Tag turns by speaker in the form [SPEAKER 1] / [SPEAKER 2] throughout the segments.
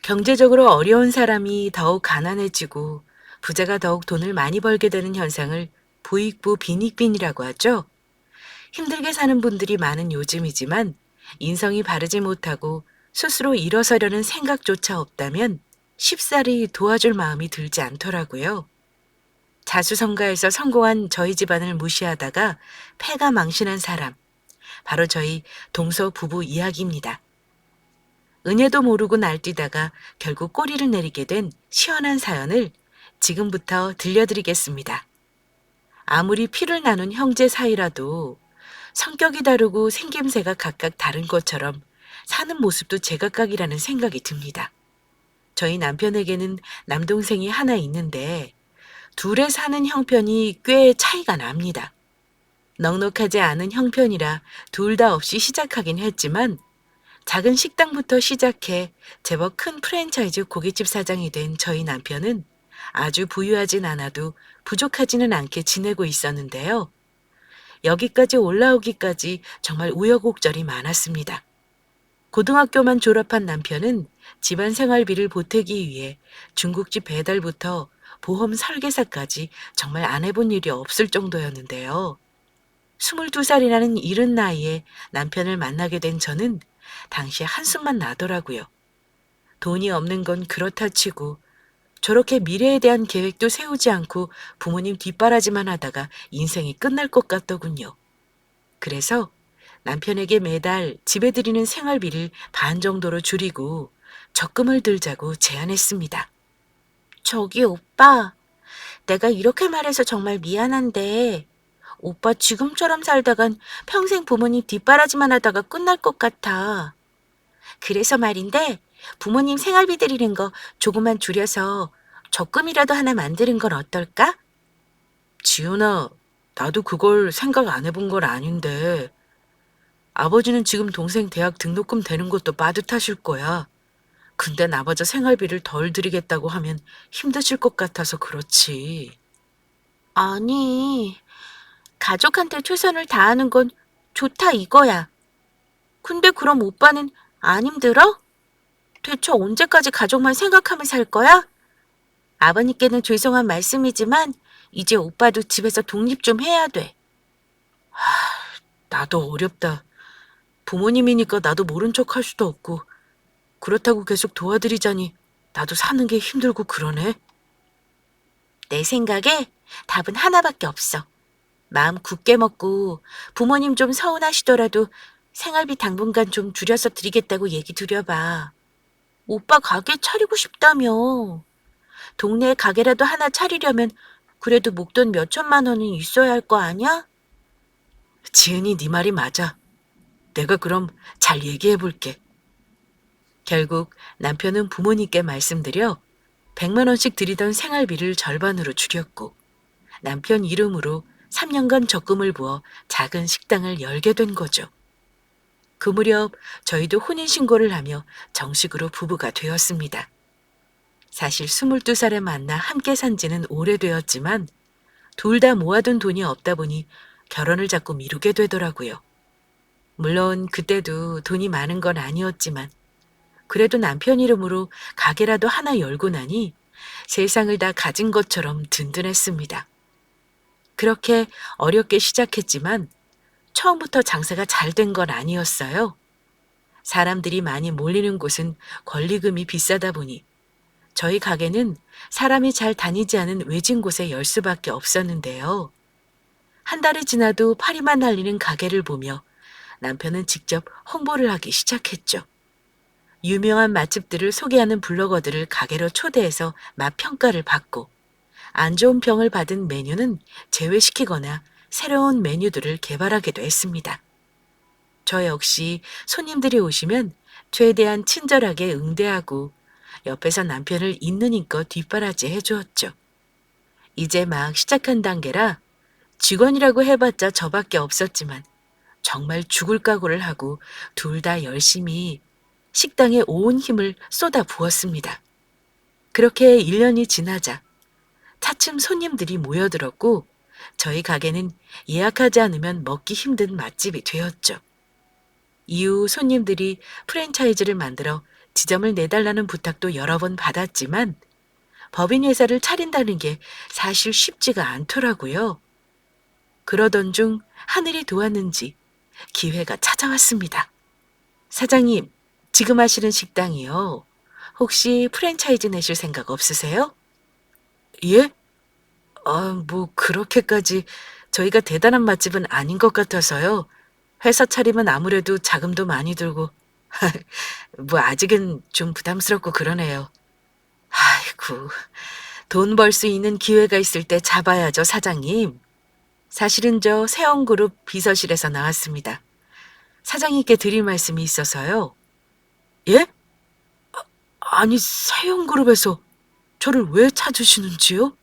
[SPEAKER 1] 경제적으로 어려운 사람이 더욱 가난해지고 부자가 더욱 돈을 많이 벌게 되는 현상을 부익부 빈익빈이라고 하죠. 힘들게 사는 분들이 많은 요즘이지만 인성이 바르지 못하고 스스로 일어서려는 생각조차 없다면 쉽사리 도와줄 마음이 들지 않더라고요. 자수성가에서 성공한 저희 집안을 무시하다가 패가 망신한 사람, 바로 저희 동서 부부 이야기입니다. 은혜도 모르고 날뛰다가 결국 꼬리를 내리게 된 시원한 사연을 지금부터 들려드리겠습니다. 아무리 피를 나눈 형제 사이라도 성격이 다르고 생김새가 각각 다른 것처럼 사는 모습도 제각각이라는 생각이 듭니다. 저희 남편에게는 남동생이 하나 있는데 둘의 사는 형편이 꽤 차이가 납니다. 넉넉하지 않은 형편이라 둘 다 없이 시작하긴 했지만 작은 식당부터 시작해 제법 큰 프랜차이즈 고깃집 사장이 된 저희 남편은 아주 부유하진 않아도 부족하지는 않게 지내고 있었는데요. 여기까지 올라오기까지 정말 우여곡절이 많았습니다. 고등학교만 졸업한 남편은 집안 생활비를 보태기 위해 중국집 배달부터 보험 설계사까지 정말 안 해본 일이 없을 정도였는데요. 22살이라는 이른 나이에 남편을 만나게 된 저는 당시에 한숨만 나더라고요. 돈이 없는 건 그렇다 치고 저렇게 미래에 대한 계획도 세우지 않고 부모님 뒷바라지만 하다가 인생이 끝날 것 같더군요. 그래서 남편에게 매달 집에 드리는 생활비를 반 정도로 줄이고 적금을 들자고 제안했습니다. 저기 오빠, 내가 이렇게 말해서 정말 미안한데 오빠 지금처럼 살다간 평생 부모님 뒷바라지만 하다가 끝날 것 같아. 그래서 말인데 부모님 생활비 드리는 거 조금만 줄여서 적금이라도 하나 만드는 건 어떨까? 지훈아, 나도 그걸 생각 안 해본 건 아닌데 아버지는 지금 동생 대학 등록금 되는 것도 빠듯하실 거야. 근데 나마저 생활비를 덜 드리겠다고 하면 힘드실 것 같아서 그렇지. 아니, 가족한테 최선을 다하는 건 좋다 이거야. 근데 그럼 오빠는 안 힘들어? 대체 언제까지 가족만 생각하며 살 거야? 아버님께는 죄송한 말씀이지만 이제 오빠도 집에서 독립 좀 해야 돼. 나도 어렵다. 부모님이니까 나도 모른 척 할 수도 없고 그렇다고 계속 도와드리자니 나도 사는 게 힘들고 그러네. 내 생각에 답은 하나밖에 없어. 마음 굳게 먹고 부모님 좀 서운하시더라도 생활비 당분간 좀 줄여서 드리겠다고 얘기 드려봐. 오빠 가게 차리고 싶다며. 동네에 가게라도 하나 차리려면 그래도 목돈 몇 천만 원은 있어야 할 거 아니야? 지은이 네 말이 맞아. 내가 그럼 잘 얘기해 볼게. 결국 남편은 부모님께 말씀드려 100만 원씩 드리던 생활비를 절반으로 줄였고 남편 이름으로 3년간 적금을 부어 작은 식당을 열게 된 거죠. 그 무렵 저희도 혼인신고를 하며 정식으로 부부가 되었습니다. 사실 22살에 만나 함께 산 지는 오래되었지만 둘 다 모아둔 돈이 없다 보니 결혼을 자꾸 미루게 되더라고요. 물론 그때도 돈이 많은 건 아니었지만 그래도 남편 이름으로 가게라도 하나 열고 나니 세상을 다 가진 것처럼 든든했습니다. 그렇게 어렵게 시작했지만 처음부터 장사가 잘 된 건 아니었어요. 사람들이 많이 몰리는 곳은 권리금이 비싸다 보니 저희 가게는 사람이 잘 다니지 않은 외진 곳에 열 수밖에 없었는데요. 한 달이 지나도 파리만 날리는 가게를 보며 남편은 직접 홍보를 하기 시작했죠. 유명한 맛집들을 소개하는 블로거들을 가게로 초대해서 맛 평가를 받고 안 좋은 평을 받은 메뉴는 제외시키거나 새로운 메뉴들을 개발하기도 했습니다. 저 역시 손님들이 오시면 최대한 친절하게 응대하고 옆에서 남편을 있는 힘껏 뒷바라지 해주었죠. 이제 막 시작한 단계라 직원이라고 해봤자 저밖에 없었지만 정말 죽을 각오를 하고 둘 다 열심히 식당에 온 힘을 쏟아 부었습니다. 그렇게 1년이 지나자 차츰 손님들이 모여들었고 저희 가게는 예약하지 않으면 먹기 힘든 맛집이 되었죠. 이후 손님들이 프랜차이즈를 만들어 지점을 내달라는 부탁도 여러 번 받았지만 법인 회사를 차린다는 게 사실 쉽지가 않더라고요. 그러던 중 하늘이 도왔는지 기회가 찾아왔습니다. 사장님, 지금 하시는 식당이요. 혹시 프랜차이즈 내실 생각 없으세요? 예? 뭐 그렇게까지 저희가 대단한 맛집은 아닌 것 같아서요. 회사 차리면 아무래도 자금도 많이 들고 뭐 아직은 좀 부담스럽고 그러네요. 아이고, 돈 벌 수 있는 기회가 있을 때 잡아야죠, 사장님. 사실은 저 세영그룹 비서실에서 나왔습니다. 사장님께 드릴 말씀이 있어서요. 예? 아니, 세영그룹에서 저를 왜 찾으시는지요?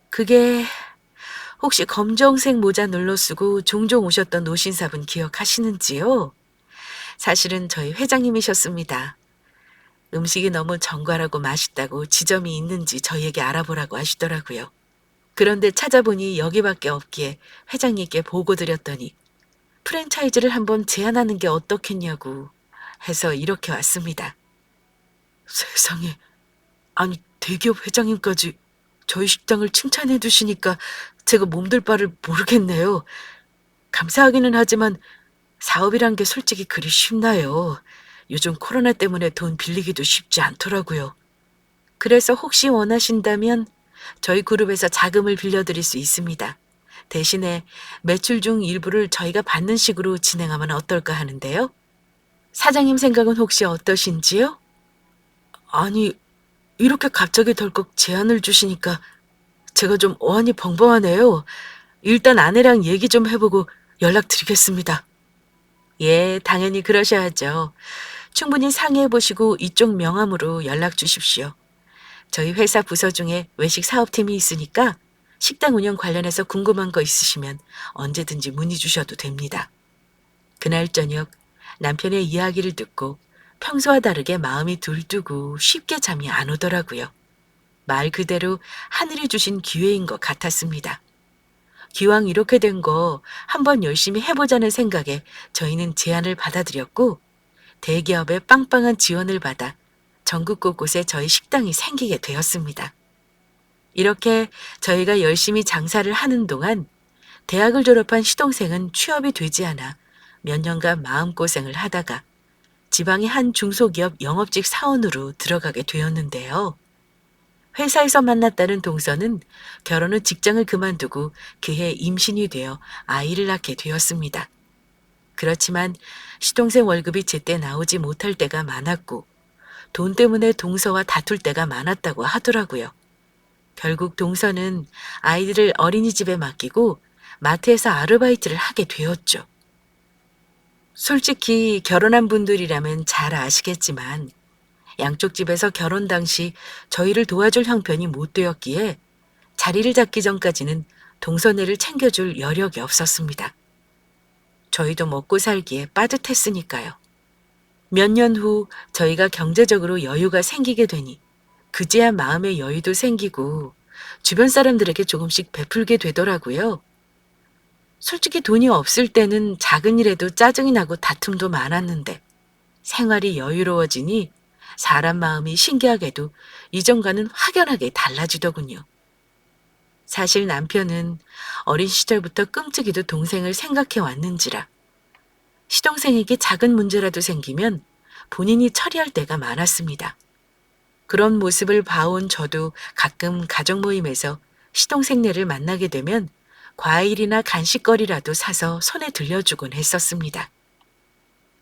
[SPEAKER 1] 그게 혹시 검정색 모자 눌러 쓰고 종종 오셨던 노신사분 기억하시는지요? 사실은 저희 회장님이셨습니다. 음식이 너무 정갈하고 맛있다고 지점이 있는지 저희에게 알아보라고 하시더라고요. 그런데 찾아보니 여기밖에 없기에 회장님께 보고 드렸더니 프랜차이즈를 한번 제안하는 게 어떻겠냐고 해서 이렇게 왔습니다. 세상에, 아니 대기업 회장님까지 저희 식당을 칭찬해 주시니까 제가 몸둘 바를 모르겠네요. 감사하기는 하지만 사업이란 게 솔직히 그리 쉽나요? 요즘 코로나 때문에 돈 빌리기도 쉽지 않더라고요. 그래서 혹시 원하신다면 저희 그룹에서 자금을 빌려드릴 수 있습니다. 대신에 매출 중 일부를 저희가 받는 식으로 진행하면 어떨까 하는데요. 사장님 생각은 혹시 어떠신지요? 아니, 이렇게 갑자기 덜컥 제안을 주시니까 제가 좀 어안이 벙벙하네요. 일단 아내랑 얘기 좀 해보고 연락드리겠습니다. 예, 당연히 그러셔야죠. 충분히 상의해보시고 이쪽 명함으로 연락 주십시오. 저희 회사 부서 중에 외식 사업팀이 있으니까 식당 운영 관련해서 궁금한 거 있으시면 언제든지 문의 주셔도 됩니다. 그날 저녁 남편의 이야기를 듣고 평소와 다르게 마음이 들뜨고 쉽게 잠이 안 오더라고요. 말 그대로 하늘이 주신 기회인 것 같았습니다. 기왕 이렇게 된 거 한번 열심히 해보자는 생각에 저희는 제안을 받아들였고 대기업의 빵빵한 지원을 받아 전국 곳곳에 저희 식당이 생기게 되었습니다. 이렇게 저희가 열심히 장사를 하는 동안 대학을 졸업한 시동생은 취업이 되지 않아 몇 년간 마음고생을 하다가 지방의 한 중소기업 영업직 사원으로 들어가게 되었는데요. 회사에서 만났다는 동서는 결혼 후 직장을 그만두고 그해 임신이 되어 아이를 낳게 되었습니다. 그렇지만 시동생 월급이 제때 나오지 못할 때가 많았고 돈 때문에 동서와 다툴 때가 많았다고 하더라고요. 결국 동서는 아이들을 어린이집에 맡기고 마트에서 아르바이트를 하게 되었죠. 솔직히 결혼한 분들이라면 잘 아시겠지만 양쪽 집에서 결혼 당시 저희를 도와줄 형편이 못 되었기에 자리를 잡기 전까지는 동서네를 챙겨줄 여력이 없었습니다. 저희도 먹고 살기에 빠듯했으니까요. 몇 년 후 저희가 경제적으로 여유가 생기게 되니 그제야 마음의 여유도 생기고 주변 사람들에게 조금씩 베풀게 되더라고요. 솔직히 돈이 없을 때는 작은 일에도 짜증이 나고 다툼도 많았는데 생활이 여유로워지니 사람 마음이 신기하게도 이전과는 확연하게 달라지더군요. 사실 남편은 어린 시절부터 끔찍이도 동생을 생각해 왔는지라 시동생에게 작은 문제라도 생기면 본인이 처리할 때가 많았습니다. 그런 모습을 봐온 저도 가끔 가족 모임에서 시동생네를 만나게 되면 과일이나 간식거리라도 사서 손에 들려주곤 했었습니다.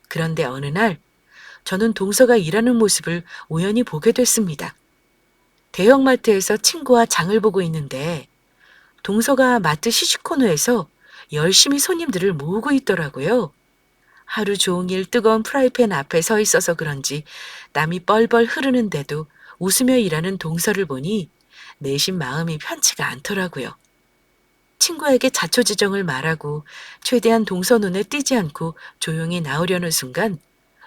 [SPEAKER 1] 그런데 어느 날 저는 동서가 일하는 모습을 우연히 보게 됐습니다. 대형마트에서 친구와 장을 보고 있는데 동서가 마트 시식코너에서 열심히 손님들을 모으고 있더라고요. 하루 종일 뜨거운 프라이팬 앞에 서 있어서 그런지 땀이 뻘뻘 흐르는데도 웃으며 일하는 동서를 보니 내심 마음이 편치가 않더라고요. 친구에게 자초지종을 말하고 최대한 동서 눈에 띄지 않고 조용히 나오려는 순간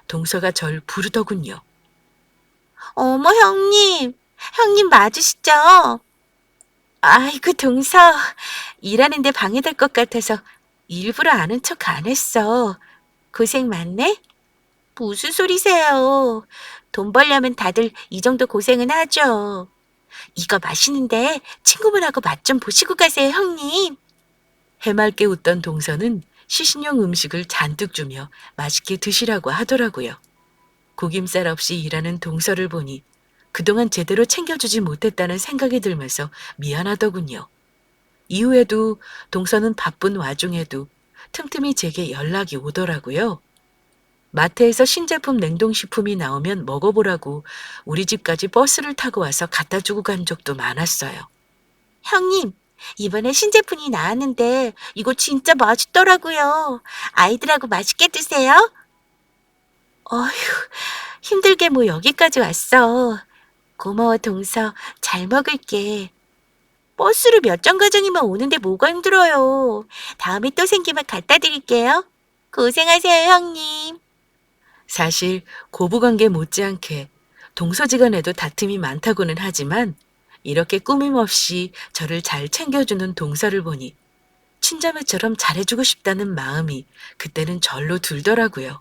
[SPEAKER 1] 동서가 절 부르더군요. 어머, 형님. 형님 맞으시죠? 아이고, 동서. 일하는데 방해될 것 같아서 일부러 아는 척 안 했어. 고생 많네? 무슨 소리세요?
[SPEAKER 2] 돈 벌려면 다들 이 정도 고생은 하죠. 이거 맛있는데 친구분하고 맛 좀 보시고 가세요, 형님.
[SPEAKER 1] 해맑게 웃던 동서는 시신용 음식을 잔뜩 주며 맛있게 드시라고 하더라고요. 구김살 없이 일하는 동서를 보니 그동안 제대로 챙겨주지 못했다는 생각이 들면서 미안하더군요. 이후에도 동서는 바쁜 와중에도 틈틈이 제게 연락이 오더라고요. 마트에서 신제품 냉동식품이 나오면 먹어보라고 우리 집까지 버스를 타고 와서 갖다 주고 간 적도 많았어요.
[SPEAKER 2] 형님, 이번에 신제품이 나왔는데 이거 진짜 맛있더라고요. 아이들하고 맛있게 드세요. 어휴, 힘들게 뭐 여기까지 왔어. 고마워, 동서. 잘 먹을게. 버스를 몇 정거장이면 오는데 뭐가 힘들어요. 다음에 또 생기면 갖다 드릴게요. 고생하세요, 형님.
[SPEAKER 1] 사실 고부관계 못지않게 동서지간에도 다툼이 많다고는 하지만 이렇게 꾸밈없이 저를 잘 챙겨주는 동서를 보니 친자매처럼 잘해주고 싶다는 마음이 그때는 절로 들더라고요.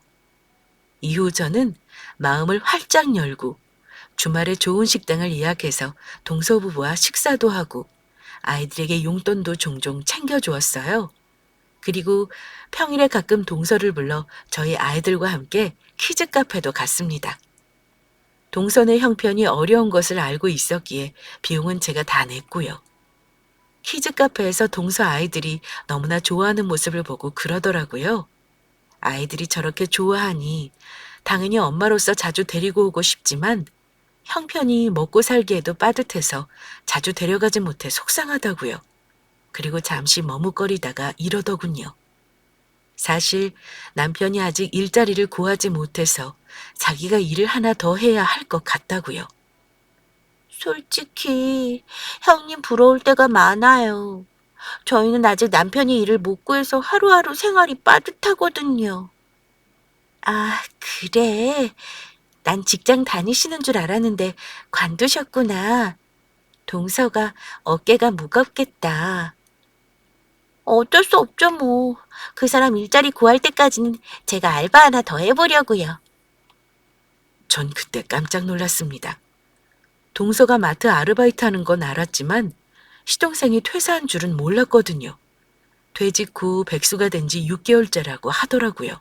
[SPEAKER 1] 이후 저는 마음을 활짝 열고 주말에 좋은 식당을 예약해서 동서 부부와 식사도 하고 아이들에게 용돈도 종종 챙겨주었어요. 그리고 평일에 가끔 동서를 불러 저희 아이들과 함께 키즈 카페도 갔습니다. 동서의 형편이 어려운 것을 알고 있었기에 비용은 제가 다 냈고요. 키즈 카페에서 동서 아이들이 너무나 좋아하는 모습을 보고 그러더라고요. 아이들이 저렇게 좋아하니 당연히 엄마로서 자주 데리고 오고 싶지만 형편이 먹고 살기에도 빠듯해서 자주 데려가지 못해 속상하다고요. 그리고 잠시 머뭇거리다가 이러더군요. 사실 남편이 아직 일자리를 구하지 못해서 자기가 일을 하나 더 해야 할 것 같다고요.
[SPEAKER 2] 솔직히 형님 부러울 때가 많아요. 저희는 아직 남편이 일을 못 구해서 하루하루 생활이 빠듯하거든요. 아, 그래. 난 직장 다니시는 줄 알았는데 관두셨구나. 동서가 어깨가 무겁겠다. 어쩔 수 없죠, 뭐. 그 사람 일자리 구할 때까지는 제가 알바 하나 더 해보려고요.
[SPEAKER 1] 전 그때 깜짝 놀랐습니다. 동서가 마트 아르바이트 하는 건 알았지만 시동생이 퇴사한 줄은 몰랐거든요. 퇴직 후 백수가 된 지 6개월째라고 하더라고요.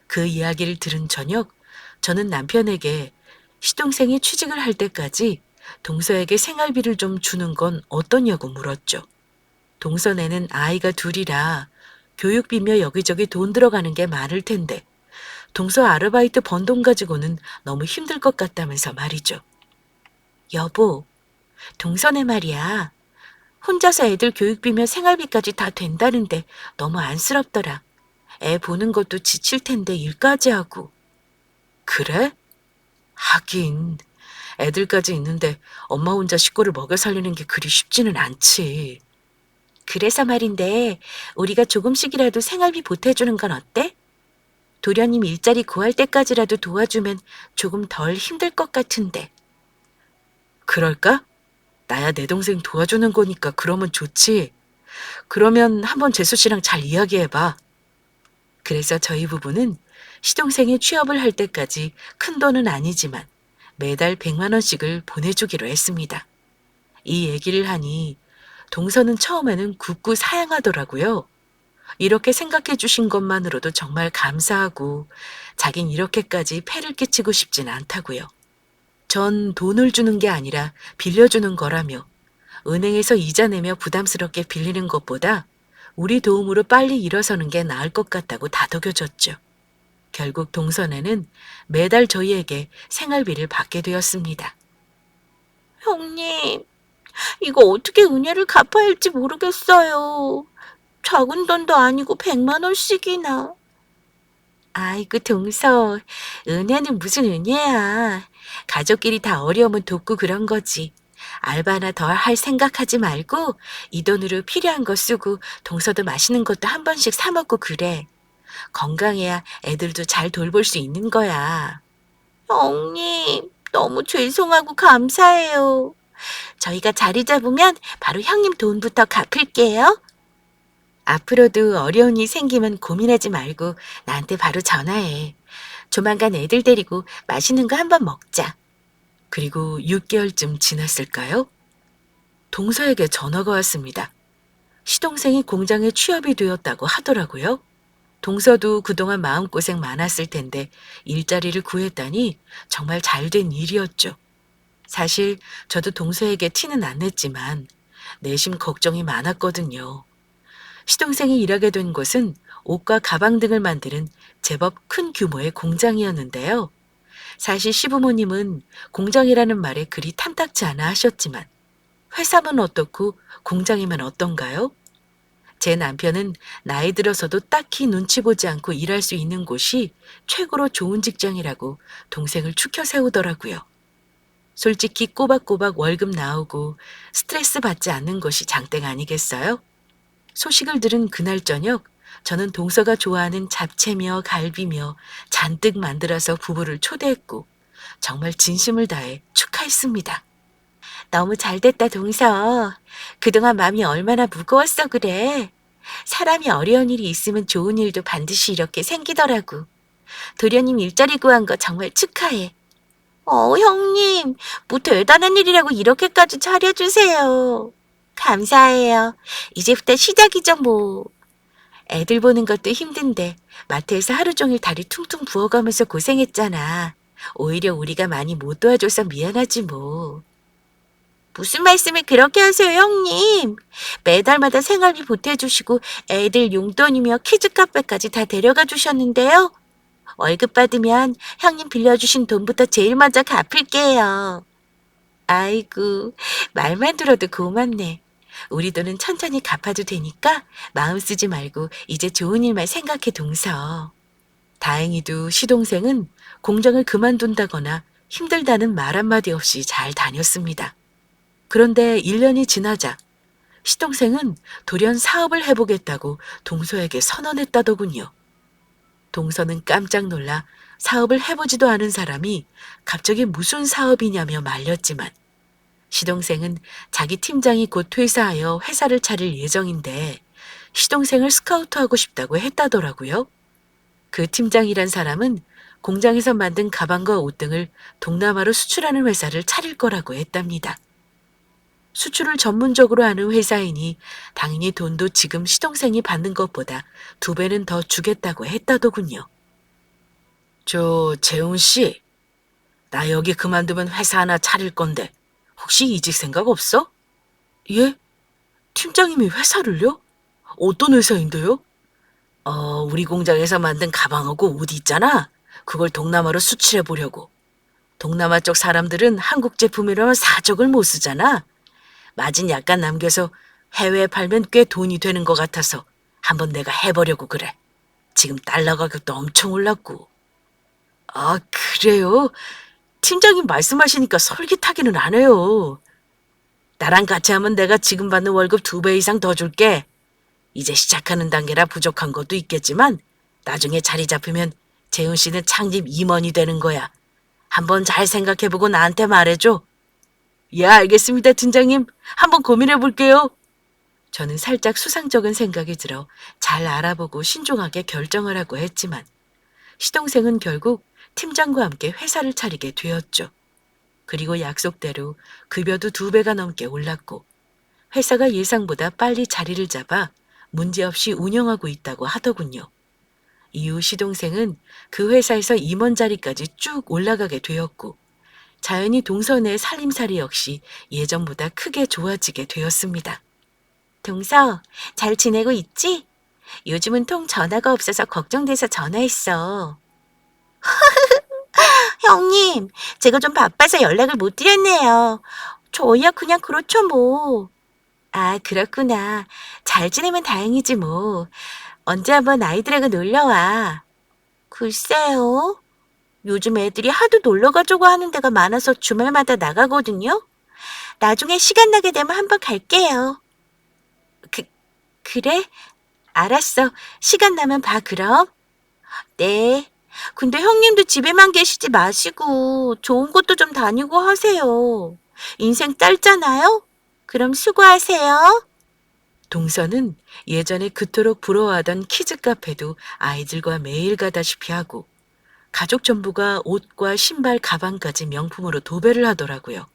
[SPEAKER 1] 그 이야기를 들은 저녁, 저는 남편에게 시동생이 취직을 할 때까지 동서에게 생활비를 좀 주는 건 어떠냐고 물었죠. 동서네는 아이가 둘이라 교육비며 여기저기 돈 들어가는 게 많을 텐데 동서 아르바이트 번 돈 가지고는 너무 힘들 것 같다면서 말이죠. 여보, 동서네 말이야. 혼자서 애들 교육비며 생활비까지 다 된다는데 너무 안쓰럽더라. 애 보는 것도 지칠 텐데 일까지 하고. 그래? 하긴 애들까지 있는데 엄마 혼자 식구를 먹여 살리는 게 그리 쉽지는 않지. 그래서 말인데 우리가 조금씩이라도 생활비 보태주는 건 어때? 도련님 일자리 구할 때까지라도 도와주면 조금 덜 힘들 것 같은데. 그럴까? 나야 내 동생 도와주는 거니까 그러면 좋지. 그러면 한번 재수 씨랑 잘 이야기해봐. 그래서 저희 부부는 시동생이 취업을 할 때까지 큰 돈은 아니지만 매달 100만 원씩을 보내주기로 했습니다. 이 얘기를 하니 동서는 처음에는 굳고 사양하더라고요. 이렇게 생각해 주신 것만으로도 정말 감사하고 자긴 이렇게까지 폐를 끼치고 싶진 않다고요. 전 돈을 주는 게 아니라 빌려주는 거라며 은행에서 이자 내며 부담스럽게 빌리는 것보다 우리 도움으로 빨리 일어서는 게 나을 것 같다고 다독여줬죠. 결국 동선에는 매달 저희에게 생활비를 받게 되었습니다.
[SPEAKER 2] 형님, 이거 어떻게 은혜를 갚아야 할지 모르겠어요. 작은 돈도 아니고 100만 원씩이나. 아이고, 동서. 은혜는 무슨 은혜야. 가족끼리 다 어려우면 돕고 그런 거지. 알바 하나 더 할 생각하지 말고 이 돈으로 필요한 거 쓰고 동서도 맛있는 것도 한 번씩 사 먹고 그래. 건강해야 애들도 잘 돌볼 수 있는 거야. 형님, 너무 죄송하고 감사해요. 저희가 자리 잡으면 바로 형님 돈부터 갚을게요. 앞으로도 어려운 일 생기면 고민하지 말고 나한테 바로 전화해. 조만간 애들 데리고 맛있는 거 한번 먹자.
[SPEAKER 1] 그리고 6개월쯤 지났을까요? 동서에게 전화가 왔습니다. 시동생이 공장에 취업이 되었다고 하더라고요. 동서도 그동안 마음고생 많았을 텐데 일자리를 구했다니 정말 잘된 일이었죠. 사실 저도 동서에게 티는 안 냈지만 내심 걱정이 많았거든요. 시동생이 일하게 된 곳은 옷과 가방 등을 만드는 제법 큰 규모의 공장이었는데요. 사실 시부모님은 공장이라는 말에 그리 탐탁지 않아 하셨지만 회사면 어떻고 공장이면 어떤가요? 제 남편은 나이 들어서도 딱히 눈치 보지 않고 일할 수 있는 곳이 최고로 좋은 직장이라고 동생을 추켜 세우더라고요. 솔직히 꼬박꼬박 월급 나오고 스트레스 받지 않는 것이 장땡 아니겠어요? 소식을 들은 그날 저녁, 저는 동서가 좋아하는 잡채며 갈비며 잔뜩 만들어서 부부를 초대했고 정말 진심을 다해 축하했습니다.
[SPEAKER 2] 너무 잘됐다, 동서. 그동안 마음이 얼마나 무거웠어, 그래. 사람이 어려운 일이 있으면 좋은 일도 반드시 이렇게 생기더라고. 도련님 일자리 구한 거 정말 축하해. 형님, 뭐 대단한 일이라고 이렇게까지 차려주세요. 감사해요. 이제부터 시작이죠, 뭐. 애들 보는 것도 힘든데 마트에서 하루 종일 다리 퉁퉁 부어가면서 고생했잖아. 오히려 우리가 많이 못 도와줘서 미안하지 뭐. 무슨 말씀을 그렇게 하세요, 형님. 매달마다 생활비 보태주시고 애들 용돈이며 키즈 카페까지 다 데려가 주셨는데요. 월급 받으면 형님 빌려주신 돈부터 제일 먼저 갚을게요. 아이고, 말만 들어도 고맙네. 우리 돈은 천천히 갚아도 되니까 마음 쓰지 말고 이제 좋은 일만 생각해, 동서.
[SPEAKER 1] 다행히도 시동생은 공장을 그만둔다거나 힘들다는 말 한마디 없이 잘 다녔습니다. 그런데 1년이 지나자 시동생은 돌연 사업을 해보겠다고 동서에게 선언했다더군요. 동서는 깜짝 놀라 사업을 해보지도 않은 사람이 갑자기 무슨 사업이냐며 말렸지만 시동생은 자기 팀장이 곧 퇴사하여 회사를 차릴 예정인데 시동생을 스카우트하고 싶다고 했다더라고요. 그 팀장이란 사람은 공장에서 만든 가방과 옷 등을 동남아로 수출하는 회사를 차릴 거라고 했답니다. 수출을 전문적으로 하는 회사이니 당연히 돈도 지금 시동생이 받는 것보다 2배는 더 주겠다고 했다더군요. 재훈 씨, 나 여기 그만두면 회사 하나 차릴 건데 혹시 이직 생각 없어? 예? 팀장님이 회사를요? 어떤 회사인데요? 우리 공장에서 만든 가방하고 옷 있잖아. 그걸 동남아로 수출해 보려고. 동남아 쪽 사람들은 한국 제품이라면 사족을 못 쓰잖아. 마진 약간 남겨서 해외에 팔면 꽤 돈이 되는 것 같아서 한번 내가 해보려고 그래. 지금 달러 가격도 엄청 올랐고. 아, 그래요? 팀장님 말씀하시니까 솔깃하기는 안 해요. 나랑 같이 하면 내가 지금 받는 월급 2배 이상 더 줄게. 이제 시작하는 단계라 부족한 것도 있겠지만 나중에 자리 잡히면 재훈 씨는 창립 임원이 되는 거야. 한번 잘 생각해보고 나한테 말해줘. 예, 알겠습니다, 팀장님. 한번 고민해 볼게요. 저는 살짝 수상쩍은 생각이 들어 잘 알아보고 신중하게 결정을 하고 했지만 시동생은 결국 팀장과 함께 회사를 차리게 되었죠. 그리고 약속대로 급여도 2배가 넘게 올랐고 회사가 예상보다 빨리 자리를 잡아 문제없이 운영하고 있다고 하더군요. 이후 시동생은 그 회사에서 임원 자리까지 쭉 올라가게 되었고 자연히 동서의 살림살이 역시 예전보다 크게 좋아지게 되었습니다.
[SPEAKER 2] 동서, 잘 지내고 있지? 요즘은 통 전화가 없어서 걱정돼서 전화했어. 형님, 제가 좀 바빠서 연락을 못 드렸네요. 저희야 그냥 그렇죠 뭐. 아, 그렇구나. 잘 지내면 다행이지 뭐. 언제 한번 아이들하고 놀러와. 글쎄요. 요즘 애들이 하도 놀러 가자고 하는 데가 많아서 주말마다 나가거든요. 나중에 시간 나게 되면 한번 갈게요. 그래? 알았어. 시간 나면 봐, 그럼. 네. 근데 형님도 집에만 계시지 마시고 좋은 곳도 좀 다니고 하세요. 인생 짧잖아요? 그럼 수고하세요.
[SPEAKER 1] 동서는 예전에 그토록 부러워하던 키즈 카페도 아이들과 매일 가다시피 하고 가족 전부가 옷과 신발, 가방까지 명품으로 도배를 하더라고요.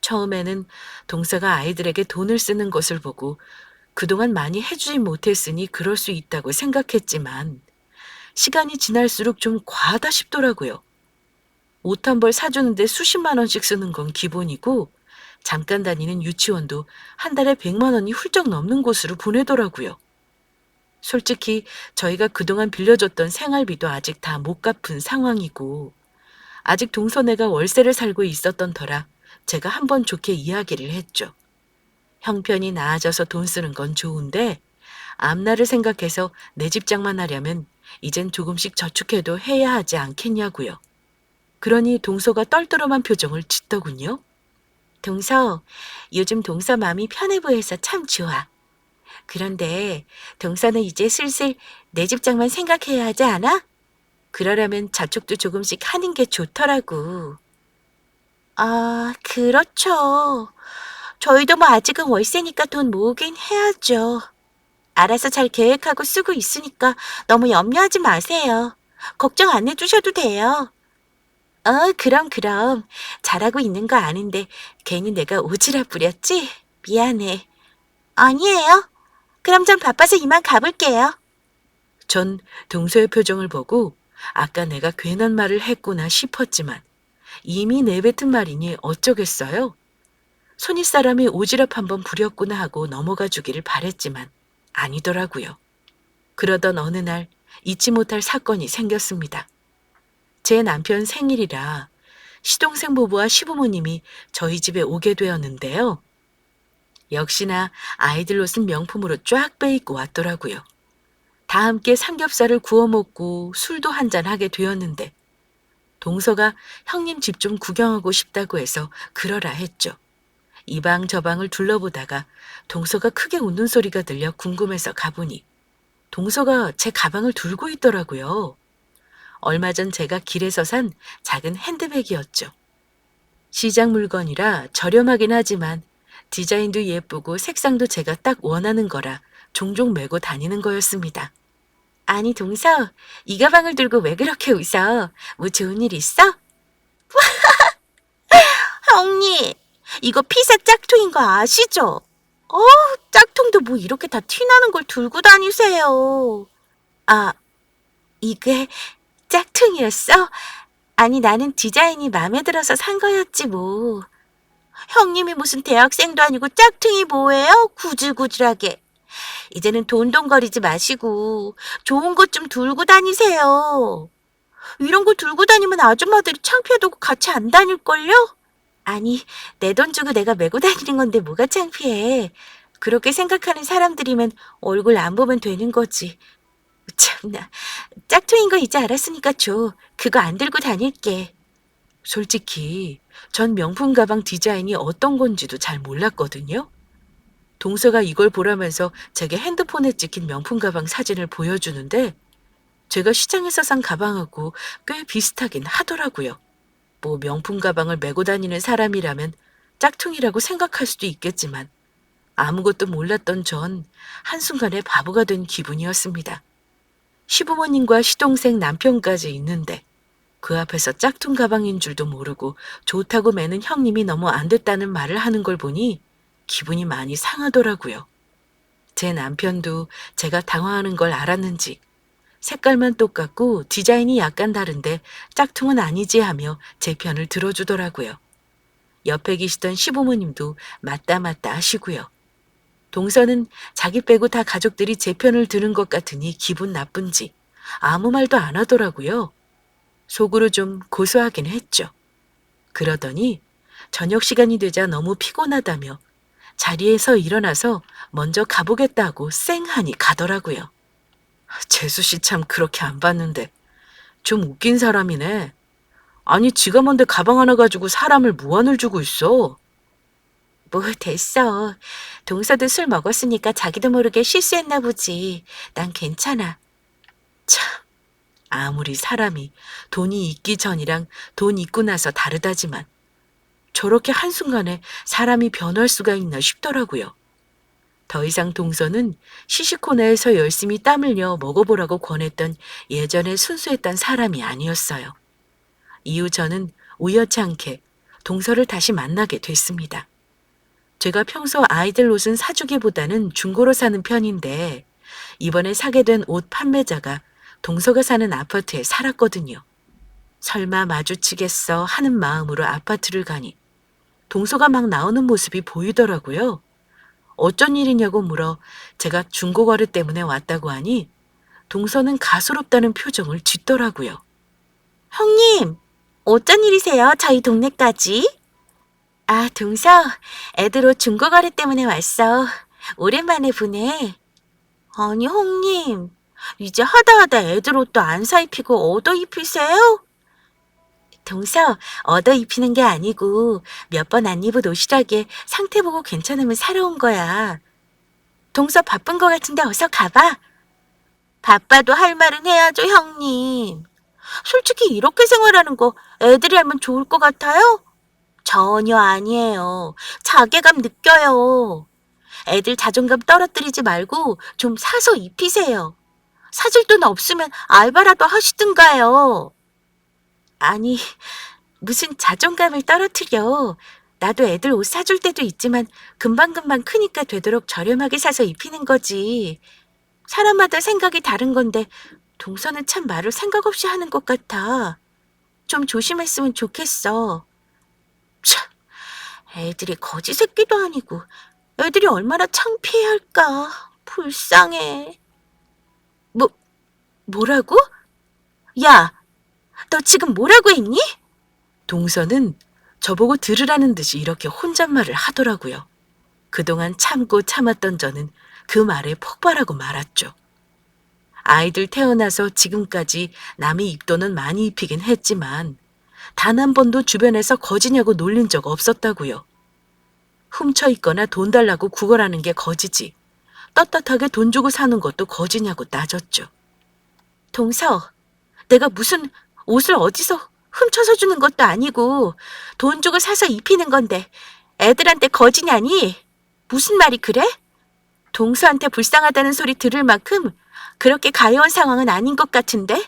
[SPEAKER 1] 처음에는 동서가 아이들에게 돈을 쓰는 것을 보고 그동안 많이 해주지 못했으니 그럴 수 있다고 생각했지만 시간이 지날수록 좀 과하다 싶더라고요. 옷 한 벌 사주는데 수십만 원씩 쓰는 건 기본이고 잠깐 다니는 유치원도 한 달에 100만 원이 훌쩍 넘는 곳으로 보내더라고요. 솔직히 저희가 그동안 빌려줬던 생활비도 아직 다 못 갚은 상황이고 아직 동서네가 월세를 살고 있었던 터라 제가 한번 좋게 이야기를 했죠. 형편이 나아져서 돈 쓰는 건 좋은데 앞날을 생각해서 내 집장만 하려면 이젠 조금씩 저축해도 해야 하지 않겠냐고요. 그러니 동서가 떨떠름한 표정을 짓더군요. 동서, 요즘 동서 마음이 편해 보여서 참 좋아. 그런데 동서는 이제 슬슬 내 집장만 생각해야 하지 않아? 그러려면 저축도 조금씩 하는 게 좋더라고. 아, 그렇죠. 저희도 뭐 아직은 월세니까 돈 모으긴 해야죠. 알아서 잘 계획하고 쓰고 있으니까 너무 염려하지 마세요. 걱정 안 해주셔도 돼요. 그럼. 잘하고 있는 거 아는데 괜히 내가 오지랖 부렸지? 미안해. 아니에요. 그럼 전 바빠서 이만 가볼게요. 전 동서의 표정을 보고 아까 내가 괜한 말을 했구나 싶었지만 이미 내뱉은 말이니 어쩌겠어요? 손윗사람이 오지랖 한번 부렸구나 하고 넘어가 주기를 바랬지만 아니더라고요. 그러던 어느 날 잊지 못할 사건이 생겼습니다. 제 남편 생일이라 시동생 부부와 시부모님이 저희 집에 오게 되었는데요. 역시나 아이들 옷은 명품으로 쫙 빼입고 왔더라고요. 다 함께 삼겹살을 구워 먹고 술도 한잔 하게 되었는데 동서가 형님 집 좀 구경하고 싶다고 해서 그러라 했죠. 이 방 저 방을 둘러보다가 동서가 크게 웃는 소리가 들려 궁금해서 가보니 동서가 제 가방을 들고 있더라고요. 얼마 전 제가 길에서 산 작은 핸드백이었죠. 시장 물건이라 저렴하긴 하지만 디자인도 예쁘고 색상도 제가 딱 원하는 거라 종종 메고 다니는 거였습니다. 아니 동서, 이 가방을 들고 왜 그렇게 웃어? 뭐 좋은 일 있어?
[SPEAKER 2] 형님, 이거 피사 짝퉁인 거 아시죠? 짝퉁도 뭐 이렇게 다 티나는 걸 들고 다니세요. 아, 이게 짝퉁이었어? 아니, 나는 디자인이 마음에 들어서 산 거였지 뭐. 형님이 무슨 대학생도 아니고 짝퉁이 뭐예요? 구질구질하게. 이제는 돈돈거리지 마시고 좋은 것 좀 들고 다니세요. 이런 거 들고 다니면 아줌마들이 창피하다고 같이 안 다닐걸요? 아니, 내 돈 주고 내가 메고 다니는 건데 뭐가 창피해. 그렇게 생각하는 사람들이면 얼굴 안 보면 되는 거지. 참나, 짝퉁인 거 이제 알았으니까 줘. 그거 안 들고 다닐게.
[SPEAKER 1] 솔직히 전 명품 가방 디자인이 어떤 건지도 잘 몰랐거든요. 동서가 이걸 보라면서 제게 핸드폰에 찍힌 명품 가방 사진을 보여주는데 제가 시장에서 산 가방하고 꽤 비슷하긴 하더라고요. 뭐 명품 가방을 메고 다니는 사람이라면 짝퉁이라고 생각할 수도 있겠지만 아무것도 몰랐던 전 한순간에 바보가 된 기분이었습니다. 시부모님과 시동생 남편까지 있는데 그 앞에서 짝퉁 가방인 줄도 모르고 좋다고 매는 형님이 너무 안 됐다는 말을 하는 걸 보니 기분이 많이 상하더라고요. 제 남편도 제가 당황하는 걸 알았는지 색깔만 똑같고 디자인이 약간 다른데 짝퉁은 아니지 하며 제 편을 들어주더라고요. 옆에 계시던 시부모님도 맞다 하시고요. 동서는 자기 빼고 다 가족들이 제 편을 드는 것 같으니 기분 나쁜지 아무 말도 안 하더라고요. 속으로 좀 고소하긴 했죠. 그러더니 저녁 시간이 되자 너무 피곤하다며 자리에서 일어나서 먼저 가보겠다고 쌩하니 가더라고요. 재수 씨 참 그렇게 안 봤는데 좀 웃긴 사람이네. 아니 지가 뭔데 가방 하나 가지고 사람을 무안을 주고 있어.
[SPEAKER 2] 뭐 됐어. 동서도 술 먹었으니까 자기도 모르게 실수했나 보지. 난 괜찮아.
[SPEAKER 1] 참, 아무리 사람이 돈이 있기 전이랑 돈 있고 나서 다르다지만 저렇게 한순간에 사람이 변할 수가 있나 싶더라고요. 더 이상 동서는 시시코너에서 열심히 땀 흘려 먹어보라고 권했던 예전에 순수했던 사람이 아니었어요. 이후 저는 우연치 않게 동서를 다시 만나게 됐습니다. 제가 평소 아이들 옷은 사주기보다는 중고로 사는 편인데 이번에 사게 된 옷 판매자가 동서가 사는 아파트에 살았거든요. 설마 마주치겠어 하는 마음으로 아파트를 가니 동서가 막 나오는 모습이 보이더라고요. 어쩐 일이냐고 물어 제가 중고거래 때문에 왔다고 하니 동서는 가소롭다는 표정을 짓더라고요.
[SPEAKER 2] 형님, 어쩐 일이세요? 저희 동네까지? 아, 동서, 애들 옷 중고거래 때문에 왔어. 오랜만에 보네. 아니, 형님, 이제 하다 애들 옷도 안 사 입히고 얻어 입히세요? 동서, 얻어 입히는 게 아니고 몇 번 안 입은 옷이라게 상태 보고 괜찮으면 사러 온 거야. 동서 바쁜 거 같은데 어서 가봐. 바빠도 할 말은 해야죠, 형님. 솔직히 이렇게 생활하는 거 애들이 하면 좋을 것 같아요? 전혀 아니에요. 자괴감 느껴요. 애들 자존감 떨어뜨리지 말고 좀 사서 입히세요. 사줄 돈 없으면 알바라도 하시든가요. 아니, 무슨 자존감을 떨어뜨려. 나도 애들 옷 사줄 때도 있지만 금방금방 크니까 되도록 저렴하게 사서 입히는 거지. 사람마다 생각이 다른 건데 동서는 참 말을 생각 없이 하는 것 같아. 좀 조심했으면 좋겠어. 참, 애들이 거지 새끼도 아니고 애들이 얼마나 창피해할까. 불쌍해. 뭐라고? 야, 너 지금 뭐라고 했니?
[SPEAKER 1] 동서는 저보고 들으라는 듯이 이렇게 혼잣말을 하더라고요. 그동안 참고 참았던 저는 그 말에 폭발하고 말았죠. 아이들 태어나서 지금까지 남의 입돈은 많이 입히긴 했지만 단 한 번도 주변에서 거지냐고 놀린 적 없었다고요. 훔쳐 입거나 돈 달라고 구걸하는 게 거지지. 떳떳하게 돈 주고 사는 것도 거지냐고 따졌죠.
[SPEAKER 2] 동서, 내가 무슨 옷을 어디서 훔쳐서 주는 것도 아니고 돈 주고 사서 입히는 건데 애들한테 거지냐니? 무슨 말이 그래? 동서한테 불쌍하다는 소리 들을 만큼 그렇게 가여운 상황은 아닌 것 같은데?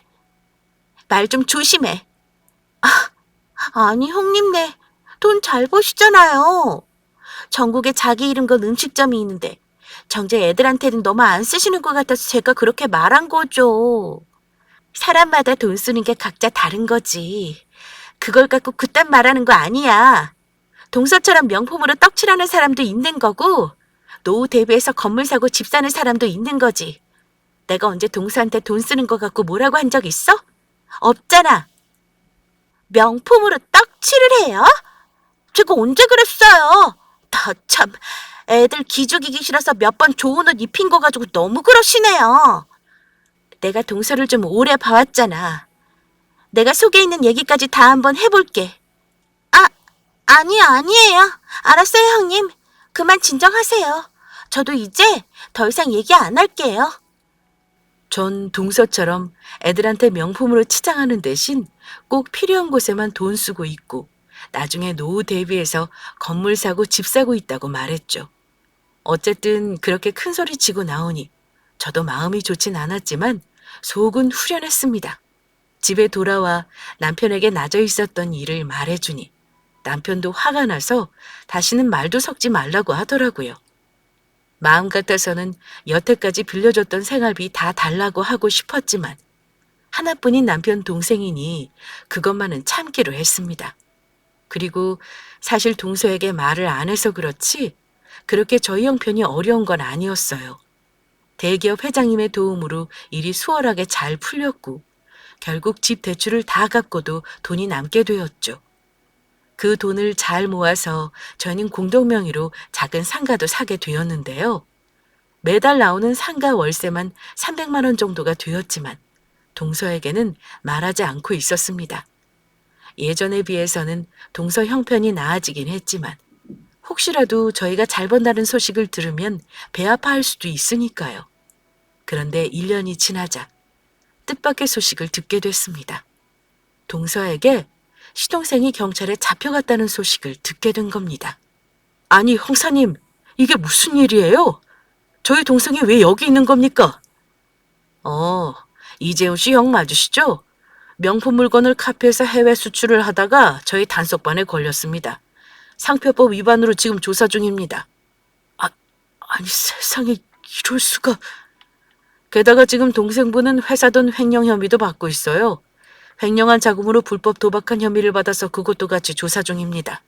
[SPEAKER 2] 말 좀 조심해. 아니, 형님네 돈 잘 버시잖아요. 전국에 자기 이름 건 음식점이 있는데 정작 애들한테는 너무 안 쓰시는 것 같아서 제가 그렇게 말한 거죠. 사람마다 돈 쓰는 게 각자 다른 거지. 그걸 갖고 그딴 말하는 거 아니야. 동서처럼 명품으로 떡칠하는 사람도 있는 거고 노후 대비해서 건물 사고 집 사는 사람도 있는 거지. 내가 언제 동서한테 돈 쓰는 거 갖고 뭐라고 한 적 있어? 없잖아. 명품으로 떡칠을 해요? 제가 언제 그랬어요? 다 참, 애들 기죽이기 싫어서 몇 번 좋은 옷 입힌 거 가지고 너무 그러시네요. 내가 동서를 좀 오래 봐왔잖아. 내가 속에 있는 얘기까지 다 한번 해볼게. 아니에요. 알았어요, 형님. 그만 진정하세요. 저도 이제 더 이상 얘기 안 할게요.
[SPEAKER 1] 전 동서처럼 애들한테 명품으로 치장하는 대신 꼭 필요한 곳에만 돈 쓰고 있고 나중에 노후 대비해서 건물 사고 집 사고 있다고 말했죠. 어쨌든 그렇게 큰 소리 치고 나오니 저도 마음이 좋진 않았지만 속은 후련했습니다. 집에 돌아와 남편에게 나져 있었던 일을 말해주니 남편도 화가 나서 다시는 말도 섞지 말라고 하더라고요. 마음 같아서는 여태까지 빌려줬던 생활비 다 달라고 하고 싶었지만 하나뿐인 남편 동생이니 그것만은 참기로 했습니다. 그리고 사실 동서에게 말을 안 해서 그렇지 그렇게 저희 형편이 어려운 건 아니었어요. 대기업 회장님의 도움으로 일이 수월하게 잘 풀렸고 결국 집 대출을 다 갚고도 돈이 남게 되었죠. 그 돈을 잘 모아서 저는 공동명의로 작은 상가도 사게 되었는데요. 매달 나오는 상가 월세만 300만 원 정도가 되었지만 동서에게는 말하지 않고 있었습니다. 예전에 비해서는 동서 형편이 나아지긴 했지만 혹시라도 저희가 잘 번다는 소식을 들으면 배 아파할 수도 있으니까요. 그런데 1년이 지나자 뜻밖의 소식을 듣게 됐습니다. 동서에게 시동생이 경찰에 잡혀갔다는 소식을 듣게 된 겁니다. 아니, 형사님, 이게 무슨 일이에요? 저희 동생이 왜 여기 있는 겁니까? 이재훈 씨 형 맞으시죠? 명품 물건을 카피해서 해외 수출을 하다가 저희 단속반에 걸렸습니다. 상표법 위반으로 지금 조사 중입니다. 아니 세상에 이럴 수가. 게다가 지금 동생분은 회사 돈 횡령 혐의도 받고 있어요. 횡령한 자금으로 불법 도박한 혐의를 받아서 그것도 같이 조사 중입니다.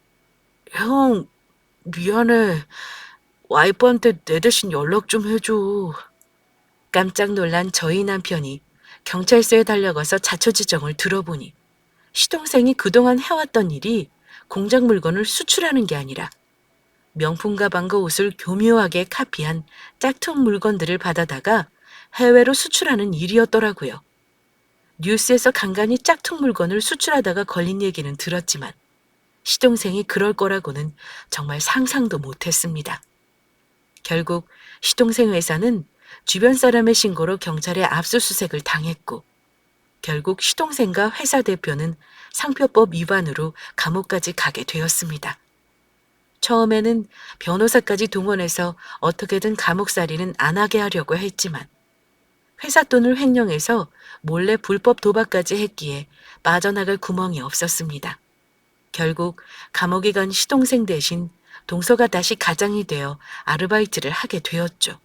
[SPEAKER 1] 형, 미안해. 와이프한테 내 대신 연락 좀 해줘. 깜짝 놀란 저희 남편이 경찰서에 달려가서 자초지정을 들어보니 시동생이 그동안 해왔던 일이 공작 물건을 수출하는 게 아니라 명품 가방과 옷을 교묘하게 카피한 짝퉁 물건들을 받아다가 해외로 수출하는 일이었더라고요. 뉴스에서 간간히 짝퉁 물건을 수출하다가 걸린 얘기는 들었지만 시동생이 그럴 거라고는 정말 상상도 못했습니다. 결국 시동생 회사는 주변 사람의 신고로 경찰에 압수수색을 당했고 결국 시동생과 회사 대표는 상표법 위반으로 감옥까지 가게 되었습니다. 처음에는 변호사까지 동원해서 어떻게든 감옥살이는 안 하게 하려고 했지만 회사 돈을 횡령해서 몰래 불법 도박까지 했기에 빠져나갈 구멍이 없었습니다. 결국 감옥에 간 시동생 대신 동서가 다시 가장이 되어 아르바이트를 하게 되었죠.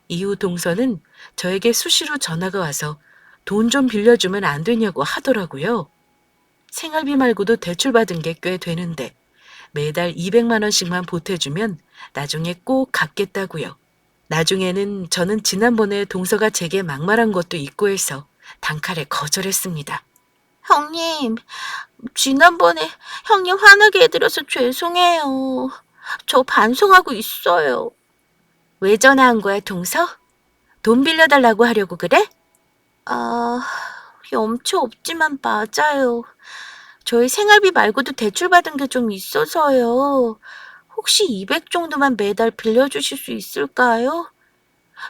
[SPEAKER 1] 이후 동서는 저에게 수시로 전화가 와서 돈 좀 빌려주면 안 되냐고 하더라고요. 생활비 말고도 대출받은 게 꽤 되는데 매달 200만 원씩만 보태주면 나중에 꼭 갚겠다고요. 나중에는 저는 지난번에 동서가 제게 막말한 것도 있고 해서 단칼에 거절했습니다.
[SPEAKER 2] 형님, 지난번에 형님 화나게 해드려서 죄송해요. 저 반성하고 있어요.
[SPEAKER 1] 왜 전화한 거야, 동서? 돈 빌려달라고 하려고 그래?
[SPEAKER 2] 염치 없지만 맞아요. 저희 생활비 말고도 대출받은 게 좀 있어서요. 혹시 200 정도만 매달 빌려주실 수 있을까요?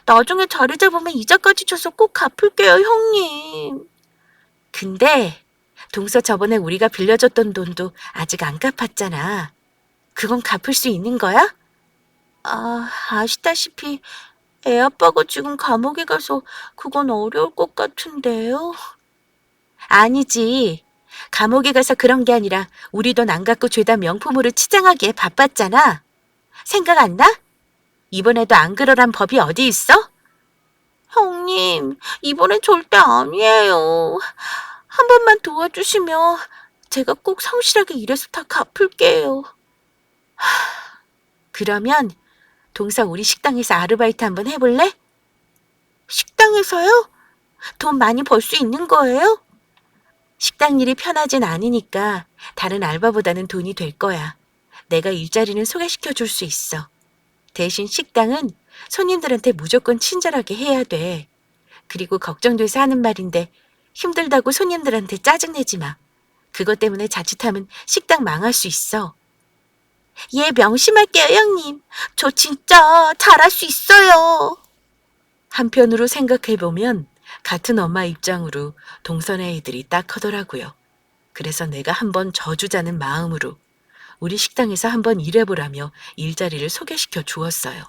[SPEAKER 2] 나중에 자리 잡으면 이자까지 쳐서 꼭 갚을게요, 형님.
[SPEAKER 1] 근데 동서 저번에 우리가 빌려줬던 돈도 아직 안 갚았잖아. 그건 갚을 수 있는 거야?
[SPEAKER 2] 아시다시피 애 아빠가 지금 감옥에 가서 그건 어려울 것 같은데요.
[SPEAKER 1] 아니지. 감옥에 가서 그런 게 아니라 우리 돈 안 갚고 죄다 명품으로 치장하기에 바빴잖아. 생각 안 나? 이번에도 안 그러란 법이 어디 있어?
[SPEAKER 2] 형님, 이번엔 절대 아니에요. 한 번만 도와주시면 제가 꼭 성실하게 일해서 다 갚을게요.
[SPEAKER 1] 그러면 동서 우리 식당에서 아르바이트 한번 해볼래?
[SPEAKER 2] 식당에서요? 돈 많이 벌 수 있는 거예요?
[SPEAKER 1] 식당 일이 편하진 않으니까 다른 알바보다는 돈이 될 거야. 내가 일자리는 소개시켜 줄 수 있어. 대신 식당은 손님들한테 무조건 친절하게 해야 돼. 그리고 걱정돼서 하는 말인데 힘들다고 손님들한테 짜증내지 마. 그것 때문에 자칫하면 식당 망할 수 있어.
[SPEAKER 2] 예, 명심할게요, 형님. 저 진짜 잘할 수 있어요.
[SPEAKER 1] 한편으로 생각해보면 같은 엄마 입장으로 동선의 애들이 딱 크더라고요. 그래서 내가 한번 져주자는 마음으로 우리 식당에서 한번 일해보라며 일자리를 소개시켜 주었어요.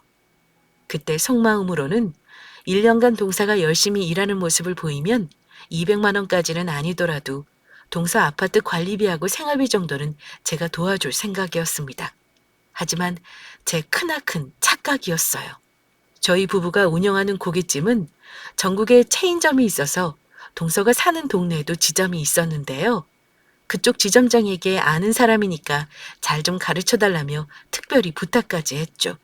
[SPEAKER 1] 그때 속마음으로는 1년간 동사가 열심히 일하는 모습을 보이면 200만 원까지는 아니더라도 동서 아파트 관리비하고 생활비 정도는 제가 도와줄 생각이었습니다. 하지만 제 크나큰 착각이었어요. 저희 부부가 운영하는 고깃집은 전국에 체인점이 있어서 동서가 사는 동네에도 지점이 있었는데요. 그쪽 지점장에게 아는 사람이니까 잘 좀 가르쳐 달라며 특별히 부탁까지 했죠.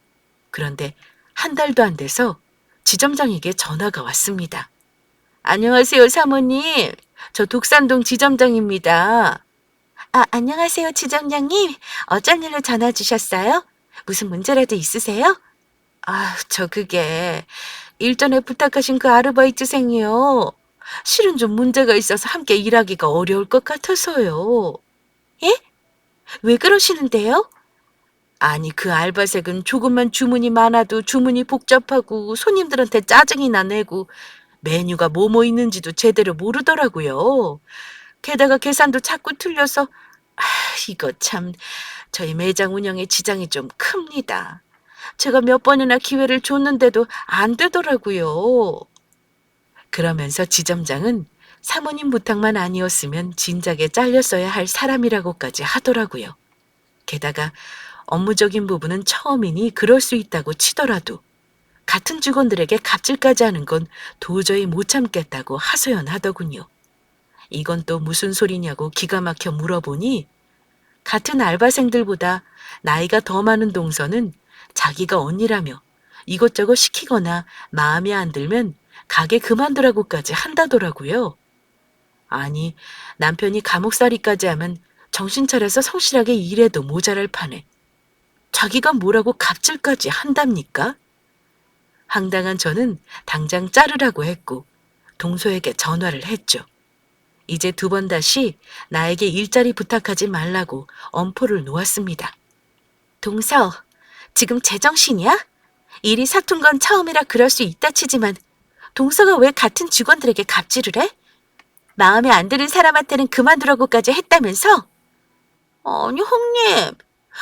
[SPEAKER 1] 그런데 한 달도 안 돼서 지점장에게 전화가 왔습니다. 안녕하세요, 사모님. 저 독산동 지점장입니다.
[SPEAKER 2] 안녕하세요, 지점장님. 어쩐 일로 전화 주셨어요? 무슨 문제라도 있으세요?
[SPEAKER 1] 저 그게 일전에 부탁하신 그 아르바이트생이요. 실은 좀 문제가 있어서 함께 일하기가 어려울 것 같아서요.
[SPEAKER 2] 예? 왜 그러시는데요?
[SPEAKER 1] 아니, 그 알바생은 조금만 주문이 많아도 주문이 복잡하고 손님들한테 짜증이나 내고 메뉴가 뭐뭐 있는지도 제대로 모르더라고요. 게다가 계산도 자꾸 틀려서 이거 참 저희 매장 운영에 지장이 좀 큽니다.
[SPEAKER 2] 제가 몇 번이나 기회를 줬는데도 안 되더라고요.
[SPEAKER 1] 그러면서 지점장은 사모님 부탁만 아니었으면 진작에 잘렸어야 할 사람이라고까지 하더라고요. 게다가 업무적인 부분은 처음이니 그럴 수 있다고 치더라도 같은 직원들에게 갑질까지 하는 건 도저히 못 참겠다고 하소연하더군요. 이건 또 무슨 소리냐고 기가 막혀 물어보니 같은 알바생들보다 나이가 더 많은 동서는 자기가 언니라며 이것저것 시키거나 마음에 안 들면 가게 그만두라고까지 한다더라고요. 아니, 남편이 감옥살이까지 하면 정신 차려서 성실하게 일해도 모자랄 판에 자기가 뭐라고 갑질까지 한답니까? 황당한 저는 당장 자르라고 했고 동서에게 전화를 했죠. 이제 두 번 다시 나에게 일자리 부탁하지 말라고 엄포를 놓았습니다.
[SPEAKER 2] 동서, 지금 제정신이야? 일이 서툰 건 처음이라 그럴 수 있다 치지만 동서가 왜 같은 직원들에게 갑질을 해? 마음에 안 드는 사람한테는 그만두라고까지 했다면서? 아니, 형님.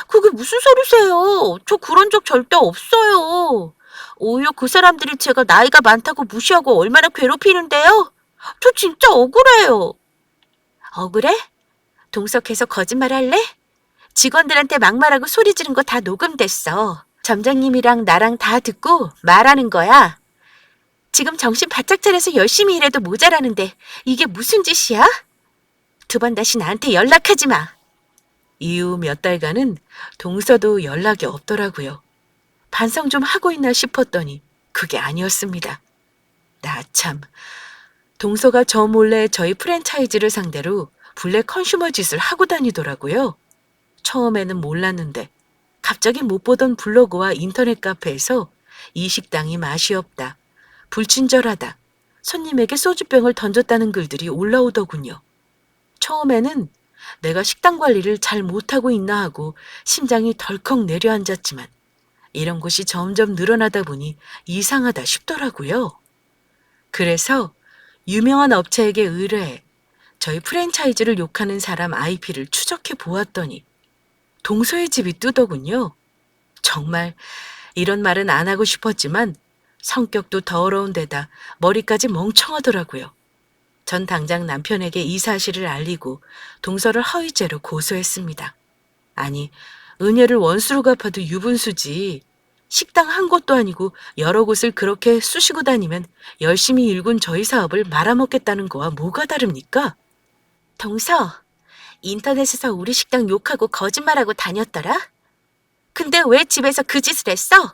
[SPEAKER 2] 그게 무슨 소리세요? 저 그런 적 절대 없어요. 오히려 그 사람들이 제가 나이가 많다고 무시하고 얼마나 괴롭히는데요? 저 진짜 억울해요. 억울해? 동석해서 거짓말 할래? 직원들한테 막말하고 소리 지른 거 다 녹음됐어. 점장님이랑 나랑 다 듣고 말하는 거야. 지금 정신 바짝 차려서 열심히 일해도 모자라는데 이게 무슨 짓이야? 두 번 다시 나한테 연락하지 마.
[SPEAKER 1] 이후 몇 달간은 동서도 연락이 없더라고요. 반성 좀 하고 있나 싶었더니 그게 아니었습니다. 나 참, 동서가 저 몰래 저희 프랜차이즈를 상대로 블랙 컨슈머 짓을 하고 다니더라고요. 처음에는 몰랐는데 갑자기 못 보던 블로그와 인터넷 카페에서 이 식당이 맛이 없다, 불친절하다, 손님에게 소주병을 던졌다는 글들이 올라오더군요. 처음에는 내가 식당 관리를 잘 못하고 있나 하고 심장이 덜컥 내려앉았지만 이런 곳이 점점 늘어나다 보니 이상하다 싶더라고요. 그래서 유명한 업체에게 의뢰해 저희 프랜차이즈를 욕하는 사람 IP를 추적해 보았더니 동서의 집이 뜨더군요. 정말 이런 말은 안 하고 싶었지만 성격도 더러운 데다 머리까지 멍청하더라고요. 전 당장 남편에게 이 사실을 알리고 동서를 허위죄로 고소했습니다. 아니, 은혜를 원수로 갚아도 유분수지. 식당 한 곳도 아니고 여러 곳을 그렇게 쑤시고 다니면 열심히 일군 저희 사업을 말아먹겠다는 거와 뭐가 다릅니까?
[SPEAKER 2] 동서, 인터넷에서 우리 식당 욕하고 거짓말하고 다녔더라? 근데 왜 집에서 그 짓을 했어?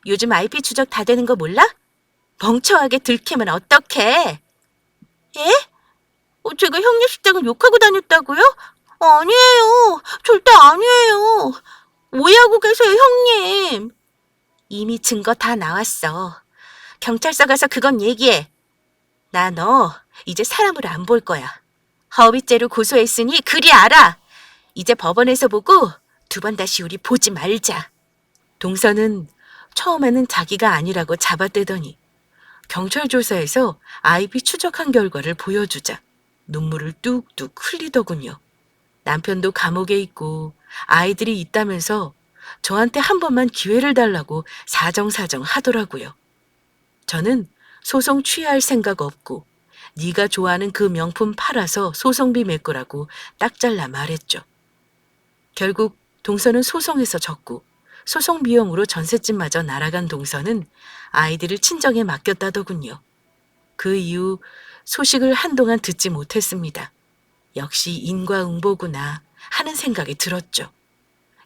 [SPEAKER 2] 요즘 IP 추적 다 되는 거 몰라? 멍청하게 들키면 어떡해? 예? 제가 형님 식당을 욕하고 다녔다고요? 아니에요. 절대 아니에요. 오해하고 계세요, 형님. 이미 증거 다 나왔어. 경찰서 가서 그건 얘기해. 나 너 이제 사람으로 안 볼 거야. 허위죄로 고소했으니 그리 알아. 이제 법원에서 보고 두 번 다시 우리 보지 말자.
[SPEAKER 1] 동서는 처음에는 자기가 아니라고 잡아떼더니 경찰 조사에서 IP 추적한 결과를 보여주자 눈물을 뚝뚝 흘리더군요. 남편도 감옥에 있고 아이들이 있다면서 저한테 한 번만 기회를 달라고 사정사정 하더라고요. 저는 소송 취하할 생각 없고 네가 좋아하는 그 명품 팔아서 소송비 메꾸라고 딱 잘라 말했죠. 결국 동서는 소송에서 졌고 소송 비용으로 전셋집마저 날아간 동서는 아이들을 친정에 맡겼다더군요. 그 이후 소식을 한동안 듣지 못했습니다. 역시 인과응보구나 하는 생각이 들었죠.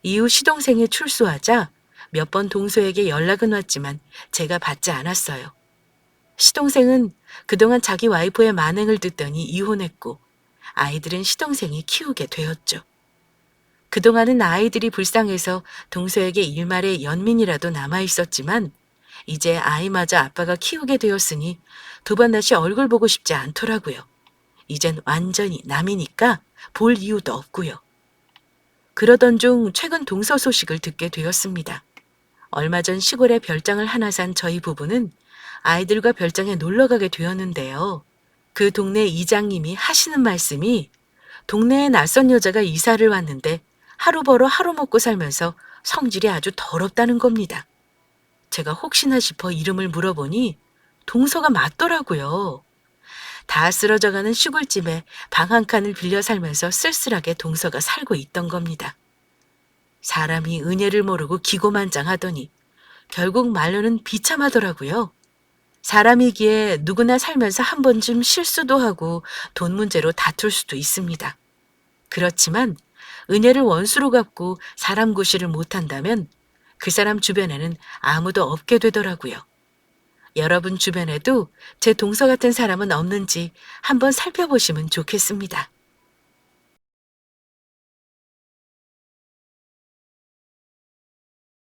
[SPEAKER 1] 이후 시동생이 출소하자 몇 번 동서에게 연락은 왔지만 제가 받지 않았어요. 시동생은 그동안 자기 와이프의 만행을 듣더니 이혼했고 아이들은 시동생이 키우게 되었죠. 그동안은 아이들이 불쌍해서 동서에게 일말의 연민이라도 남아있었지만 이제 아이마저 아빠가 키우게 되었으니 두 번 다시 얼굴 보고 싶지 않더라고요. 이젠 완전히 남이니까 볼 이유도 없고요. 그러던 중 최근 동서 소식을 듣게 되었습니다. 얼마 전 시골에 별장을 하나 산 저희 부부는 아이들과 별장에 놀러 가게 되었는데요. 그 동네 이장님이 하시는 말씀이 동네에 낯선 여자가 이사를 왔는데 하루 벌어 하루 먹고 살면서 성질이 아주 더럽다는 겁니다. 제가 혹시나 싶어 이름을 물어보니 동서가 맞더라고요. 다 쓰러져가는 시골집에 방 한 칸을 빌려 살면서 쓸쓸하게 동서가 살고 있던 겁니다. 사람이 은혜를 모르고 기고만장하더니 결국 말로는 비참하더라고요. 사람이기에 누구나 살면서 한 번쯤 실수도 하고 돈 문제로 다툴 수도 있습니다. 그렇지만 은혜를 원수로 갚고 사람 구실을 못한다면 그 사람 주변에는 아무도 없게 되더라고요. 여러분 주변에도 제 동서 같은 사람은 없는지 한번 살펴보시면 좋겠습니다.